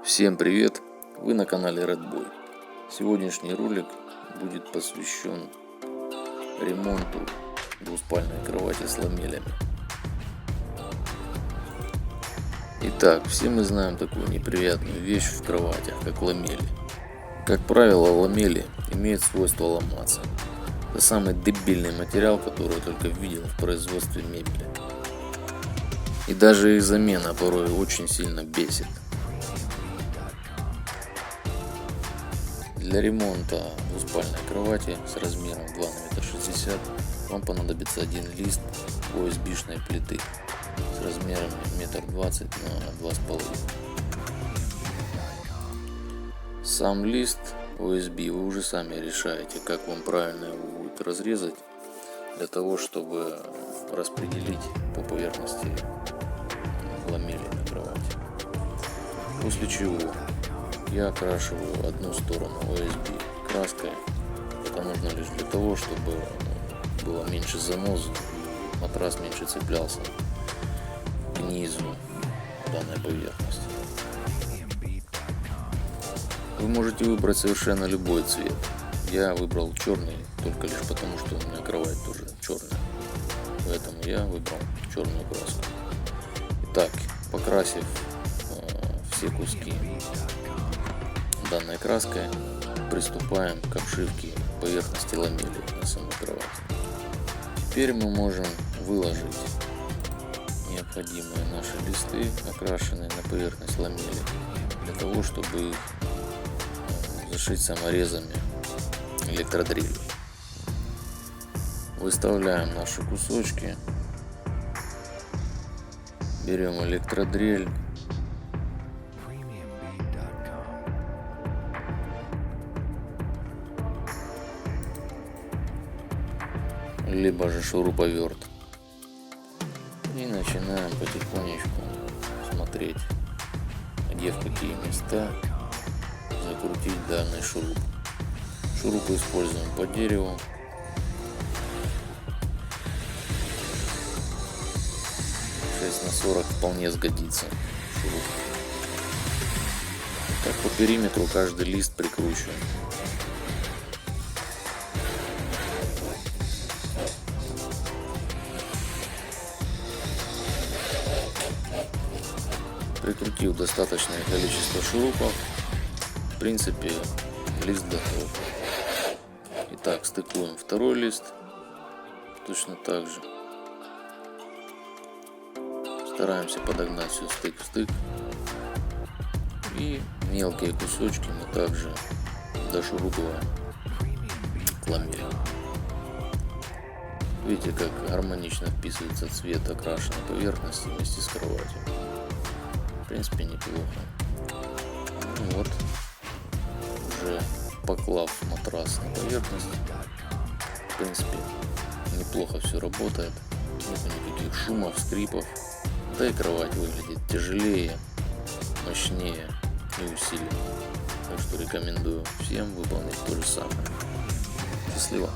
Всем привет! Вы на канале Red Boy. Сегодняшний ролик будет посвящен ремонту двуспальной кровати с ламелями. Итак, все мы знаем такую неприятную вещь в кроватях, как ламели. Как правило, ламели имеют свойство ломаться. Это самый дебильный материал, который я только видел в производстве мебели. И даже их замена порой очень сильно бесит. Для ремонта двуспальной кровати с размером 2 на 1,60 м вам понадобится один лист OSB-шной плиты с размерами 1,20 м на 2,5 м. Сам лист OSB вы уже сами решаете, как вам правильно его будет разрезать, для того, чтобы распределить по поверхности ламели на кровати. После чего я окрашиваю одну сторону OSB краской. Это нужно лишь для того, чтобы было меньше заноза, матрас меньше цеплялся к низу данной поверхности. Вы можете выбрать совершенно любой цвет. Я выбрал черный только лишь потому, что у меня кровать тоже черная. Поэтому я выбрал черную краску. Итак, покрасив все куски данной краской, приступаем к обшивке поверхности ламели на самой кровати. Теперь мы можем выложить необходимые наши листы, окрашенные на поверхность ламели, для того, чтобы их зашить саморезами электродрелью. Выставляем наши кусочки, берем электродрель, либо же шуруповерт, и начинаем потихонечку смотреть, где в какие места закрутить данный шуруп. Шуруп используем по дереву. На 40 вполне сгодится шуруп. Так, по периметру каждый лист прикручиваем. Прикрутив достаточное количество шурупов, в принципе, лист готов. Итак, стыкуем второй лист точно так же. Стараемся подогнать все стык в стык. И мелкие кусочки мы также дошурупываем к ламели. Видите, как гармонично вписывается цвет окрашенной поверхности вместе с кроватью. В принципе, неплохо. Ну вот, уже поклав матрас на поверхность, в принципе, неплохо все работает. Нет никаких шумов, скрипов. Да и кровать выглядит тяжелее, мощнее и усиленнее. Так что рекомендую всем выполнить то же самое. Счастливо!